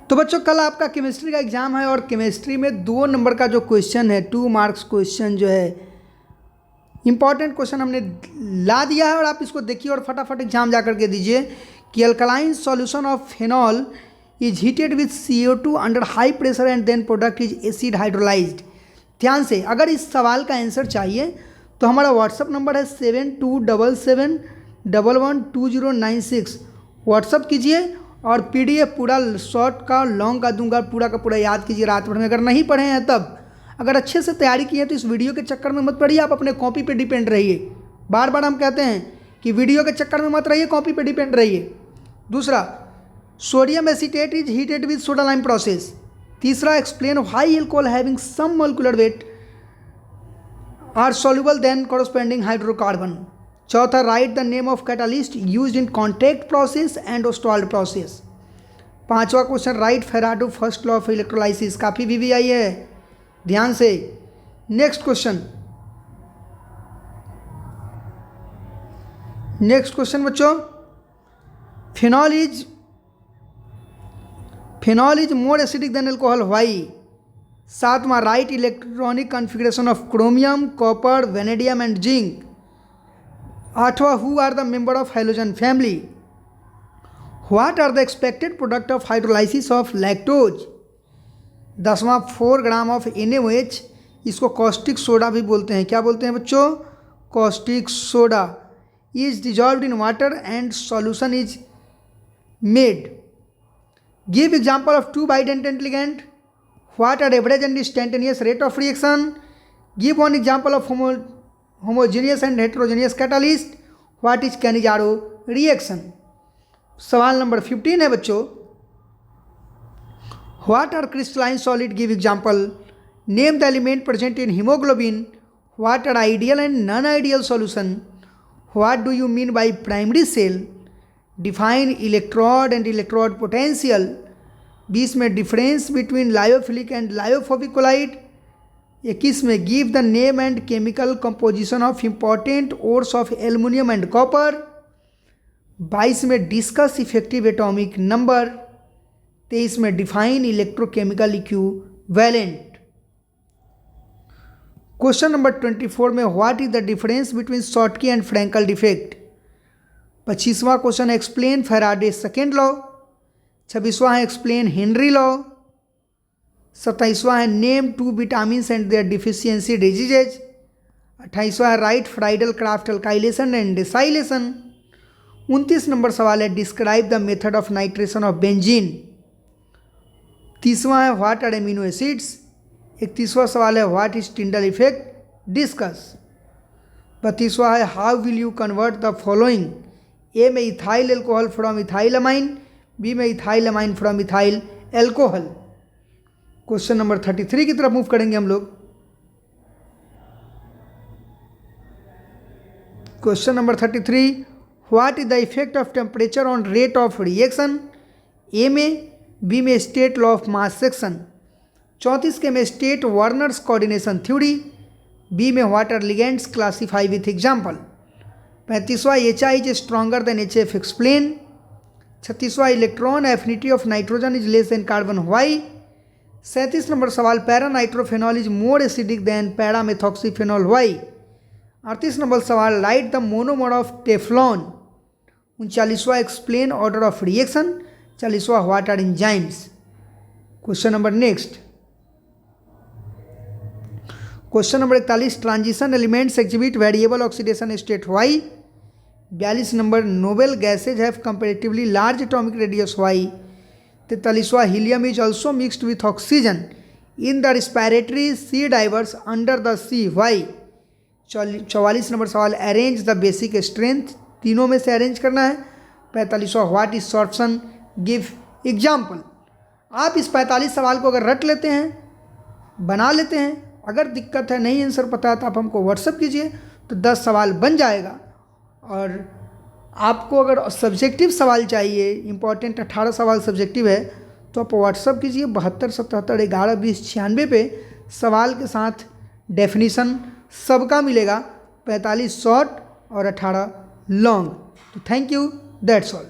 तो बच्चों कल आपका केमिस्ट्री का एग्जाम है और केमिस्ट्री में 2 नंबर का जो क्वेश्चन है 2 मार्क्स क्वेश्चन जो है इंपॉर्टेंट क्वेश्चन हमने ला दिया है और आप इसको देखिए और फटाफट एग्जाम जा करके दीजिए कि alkaline solution of phenol is heated with CO2 under high pressure and then product is acid hydrolysed. ध्यान से अगर इस सवाल का आंसर चाहिए तो हमारा व्हाट्सअप नंबर है 7277112096। व्हाट्सअप कीजिए और PDF पूरा शॉर्ट का लॉन्ग का दूंगा, पूरा का पूरा याद कीजिए रात भर में। अगर नहीं पढ़े हैं तब, अगर अच्छे से तैयारी की है तो इस वीडियो के चक्कर में मत पड़िए, आप अपने कॉपी पे डिपेंड रहिए। बार बार हम कहते हैं कि वीडियो के चक्कर में मत रहिए, कॉपी पे डिपेंड रहिए। दूसरा, sodium acetate is heated with soda lime process. तीसरा, explain why alcohol having some molecular weight are soluble than corresponding hydrocarbon. चौथा, write the name of catalyst used in contact process and Ostwald process. पांचवा question, write Faraday first law of electrolysis. काफ़ी VVI है, ध्यान से। Next question बच्चों, phenol is more acidic than alcohol, why. सातवां, write electronic configuration of chromium, copper, vanadium and zinc. आठवां, who are the member of halogen family. What are the expected product of hydrolysis of lactose. 10वां, 4 gram of NaOH, इसको caustic soda भी बोलते हैं। क्या बोलते हैं बच्चों? Caustic soda. Is dissolved in water and solution is made. Give example of 2 bidentate ligand. What are average and instantaneous rate of reaction? Give one example of homogeneous and heterogeneous catalyst. What is Cannizzaro reaction? सवाल number 15 है बच्चों, What are crystalline solid? Give example. Name the element present in hemoglobin. What are ideal and non-ideal solution? What do you mean by primary cell? Define electrode and electrode potential. 20 में difference between lyophilic and lyophobic colloid. 21 में give the name and chemical composition of important ores of aluminium and copper. 22 में discuss effective atomic number. 23 में define electrochemical equivalent. Question number 24 में what is the difference between Schottky and Frenkel defect. 25वां question, explain Faraday second law. 26वां है explain Henry law. 27वां है name 2 vitamins and their deficiency diseases. 28वां है write Friedel Crafts alkylation and acylation. 29 नंबर सवाल है describe the method of nitration of benzene. 30वां है व्हाट आर एमिनो एसिड्स। 31वां सवाल है what is Tyndall effect, discuss. 32वां है how will you convert the following. A में ethyl alcohol from ethyl amine, B में ethyl amine from ethyl alcohol. Question number 33 की तरफ मूव करेंगे हम लोग। Question number 33, what is the effect of temperature on rate of reaction. A में, B में state law of mass action. 34 के में state Werner's coordination theory. B में what are ligands classify with example. 35वां HI is stronger than HF, explain. 36वां electron affinity of nitrogen is less than carbon, why. 37 नंबर सवाल, para nitrophenol is more acidic than para methoxyphenol, why. 38 नंबर सवाल, write the monomer of Teflon. 39वां explain order of reaction. 40वां what are enzymes. Question number next, question number 41, transition elements exhibit variable oxidation state, why. 42 नंबर, noble gases have comparatively large atomic radius, why. 43वां, helium is also mixed with oxygen in the respiratory sea divers under the sea, why. 44 नंबर सवाल, arrange the basic strength, तीनों में से arrange करना है। 45वां, what is sorption, give example. आप इस 45 सवाल को अगर रट लेते हैं, बना लेते हैं, अगर दिक्कत है नहीं आंसर पता है तो आप हमको व्हाट्सअप कीजिए, तो 10 सवाल बन जाएगा। और आपको अगर सब्जेक्टिव सवाल चाहिए, इंपॉर्टेंट 18 सवाल सब्जेक्टिव है, तो आप व्हाट्सअप कीजिए 72 77 11 20 96 पे, सवाल के साथ डेफिनीशन सबका मिलेगा, 45 शॉर्ट और 18 लॉन्ग। तो थैंक यू, दैट्स ऑल।